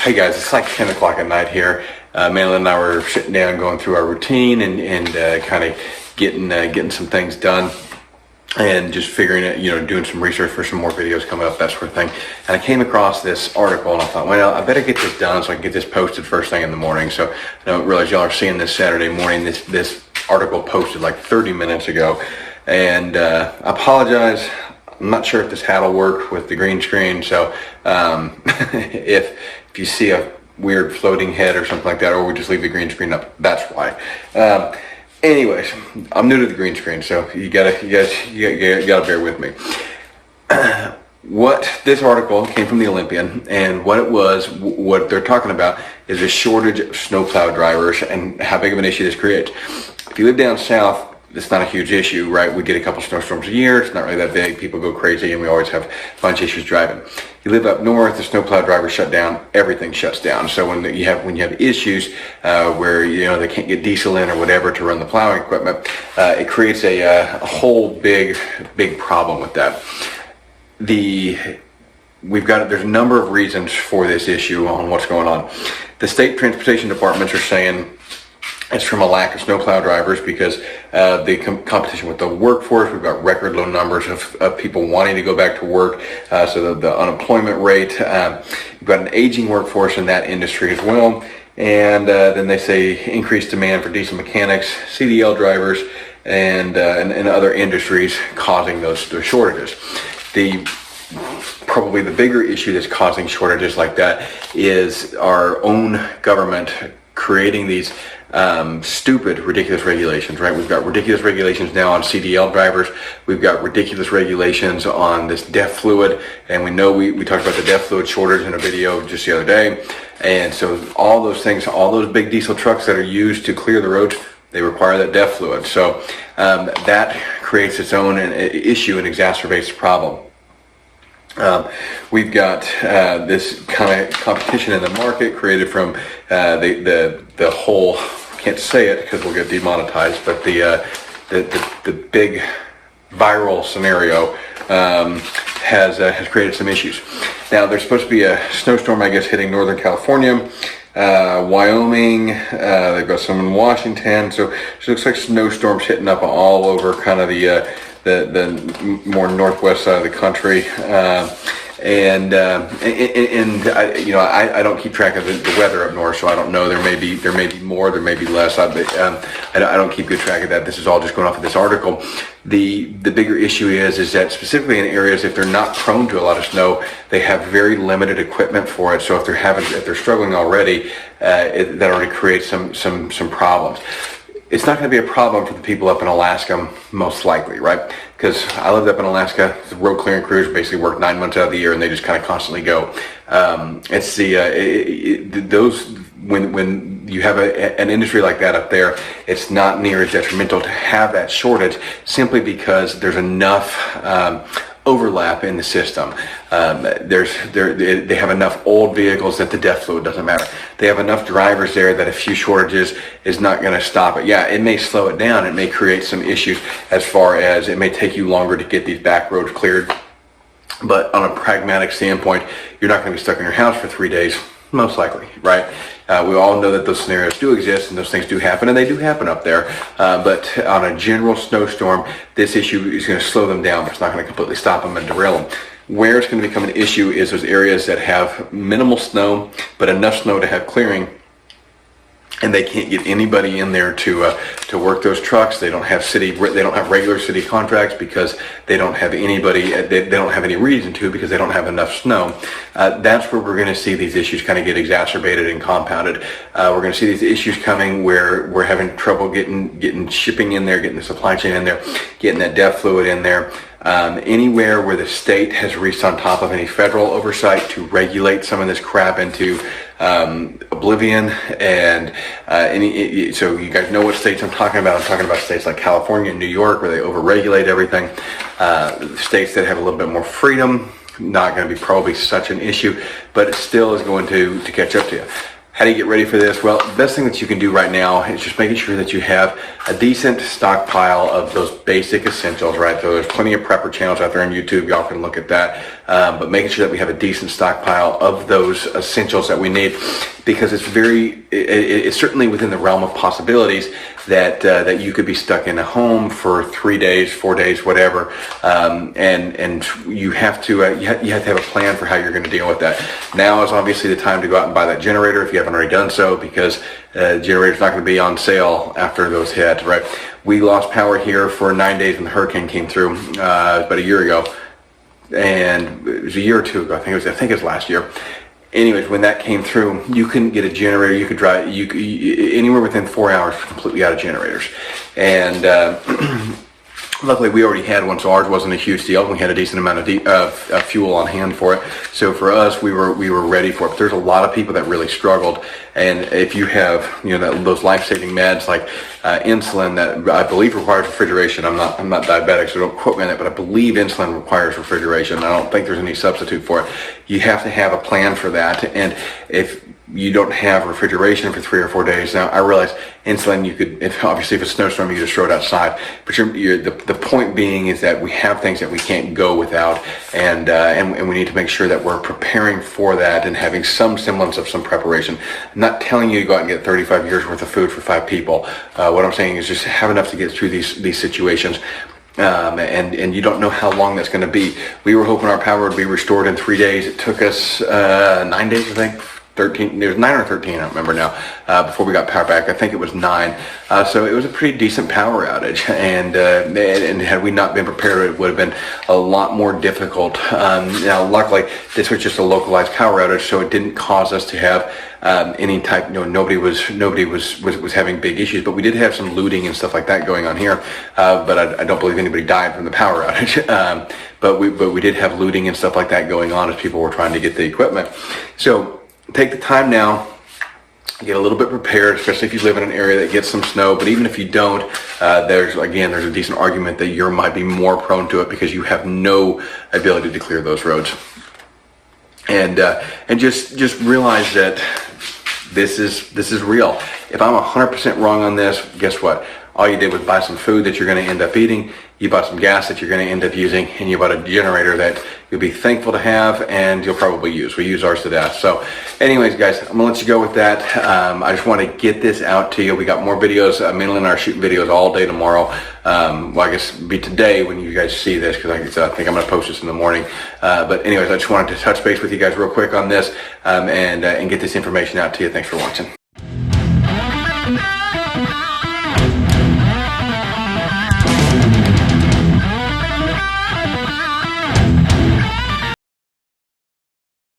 Hey guys, it's like 10 o'clock at night here. Madeline and I were sitting down going through our routine and kind of getting some things done and just figuring it, doing some research for some more videos coming up, that sort of thing. And I came across this article and I thought, well, I better get this done so I can get this posted first thing in the morning. So I don't realize y'all are seeing this Saturday morning. This article posted like 30 minutes ago. And I apologize. I'm not sure if this hat will work with the green screen. So if you see a weird floating head or something like that, or we just leave the green screen up, that's why. Anyways, I'm new to the green screen, so you gotta bear with me. What this article came from the Olympian, and what they're talking about is a shortage of snowplow drivers and how big of an issue this creates. If you live down south, it's not a huge issue, right? We get a couple snowstorms a year. It's not really that big. People go crazy, and we always have a bunch of issues driving. You live up north, the snowplow drivers shut down. Everything shuts down. So when you have issues where they can't get diesel in or whatever to run the plowing equipment, it creates a whole big problem with that. There's a number of reasons for this issue on what's going on. The state transportation departments are saying it's from a lack of snowplow drivers because the competition with the workforce. We've got record low numbers of people wanting to go back to work. So the unemployment rate. We've got an aging workforce in that industry as well. And then they say increased demand for diesel mechanics, CDL drivers, and other industries causing those shortages. Probably the bigger issue that's causing shortages like that is our own government creating these stupid, ridiculous regulations, right? We've got ridiculous regulations now on CDL drivers. We've got ridiculous regulations on this DEF fluid. And we know we talked about the DEF fluid shortage in a video just the other day. And so all those things, all those big diesel trucks that are used to clear the roads, they require that DEF fluid. So that creates its own issue and exacerbates the problem. We've got this kind of competition in the market created from the whole, can't say it because we'll get demonetized, but the big viral scenario has created some issues. Now there's supposed to be a snowstorm, I guess, hitting Northern California, Wyoming. They've got some in Washington. So it looks like snowstorms hitting up all over kind of the more northwest side of the country, and I don't keep track of the weather up north, so I don't know. There may be more, there may be less. I don't keep good track of that. This is all just going off of this article. The bigger issue is that specifically in areas, if they're not prone to a lot of snow, they have very limited equipment for it. So if they're struggling already, that already creates some problems. It's not going to be a problem for the people up in Alaska, most likely, right? Because I lived up in Alaska. The road clearing crews basically work 9 months out of the year, and they just kind of constantly go. It's when you have an industry like that up there, it's not near as detrimental to have that shortage, simply because there's enough overlap in the system. They have enough old vehicles that the DEF fluid doesn't matter. They have enough drivers there that a few shortages is not going to stop it. Yeah, it may slow it down. It may create some issues as far as it may take you longer to get these back roads cleared. But on a pragmatic standpoint, you're not going to be stuck in your house for 3 days, most likely, right? We all know that those scenarios do exist and those things do happen, and they do happen up there. But on a general snowstorm, this issue is going to slow them down, but it's not going to completely stop them and derail them. Where it's going to become an issue is those areas that have minimal snow, but enough snow to have clearing, and they can't get anybody in there to work those trucks. They don't have regular city contracts because they don't have anybody. They don't have any reason to, because they don't have enough snow. That's where we're going to see these issues kind of get exacerbated and compounded. We're going to see these issues coming where we're having trouble getting shipping in there, getting the supply chain in there, getting that DEF fluid in there. Anywhere where the state has reached on top of any federal oversight to regulate some of this crap into oblivion, and so you guys know what states I'm talking about. I'm talking about states like California and New York, where they overregulate everything. States that have a little bit more freedom, not going to be probably such an issue, but it still is going to catch up to you. How do you get ready for this? Well, the best thing that you can do right now is just making sure that you have a decent stockpile of those basic essentials, right? So there's plenty of prepper channels out there on YouTube. Y'all can look at that. but making sure that we have a decent stockpile of those essentials that we need, because it's certainly within the realm of possibilities that you could be stuck in a home for 3 days, 4 days, whatever, and you have to have a plan for how you're going to deal with that. Now is obviously the time to go out and buy that generator if you haven't already done so, because the generator's not going to be on sale after those hit, right? We lost power here for 9 days when the hurricane came through about a year ago, and it was a year or two ago. I think it was last year. Anyways, when that came through, you couldn't get a generator. You could drive anywhere within 4 hours completely out of generators. And luckily, we already had one, so ours wasn't a huge deal. We had a decent amount of fuel on hand for it. So for us, we were ready for it. But there's a lot of people that really struggled. And if you have those life-saving meds like insulin that I believe requires refrigeration. I'm not diabetic, so don't quote me on that. But I believe insulin requires refrigeration. I don't think there's any substitute for it. You have to have a plan for that. And if you don't have refrigeration for 3 or 4 days. Now, I realize insulin, obviously if it's a snowstorm, you just throw it outside. But the point being is that we have things that we can't go without, and we need to make sure that we're preparing for that and having some semblance of some preparation. I'm not telling you to go out and get 35 years worth of food for 5 people. What I'm saying is just have enough to get through these situations. And you don't know how long that's going to be. We were hoping our power would be restored in 3 days. It took us 9 days, I think. 13, it was 9 or 13, I don't remember now, before we got power back. I think it was 9. So it was a pretty decent power outage, and had we not been prepared, it would have been a lot more difficult. Now, luckily, this was just a localized power outage, so it didn't cause us to have any type, nobody was having big issues, but we did have some looting and stuff like that going on here, but I don't believe anybody died from the power outage. But we did have looting and stuff like that going on as people were trying to get the equipment. So take the time now, get a little bit prepared, especially if you live in an area that gets some snow. But even if you don't, there's a decent argument that you might be more prone to it because you have no ability to clear those roads. And just realize that this is real. If I'm 100% wrong on this, guess what? All you did was buy some food that you're going to end up eating. You bought some gas that you're going to end up using, and you bought a generator that you'll be thankful to have, and you'll probably use. We use ours to death. So anyways, guys, I'm going to let you go with that. I just want to get this out to you. We got more videos. Mainly and I are shooting videos all day tomorrow. Well, I guess it'll be today when you guys see this, because I think I'm going to post this in the morning. But anyways, I just wanted to touch base with you guys real quick on this, and get this information out to you. Thanks for watching.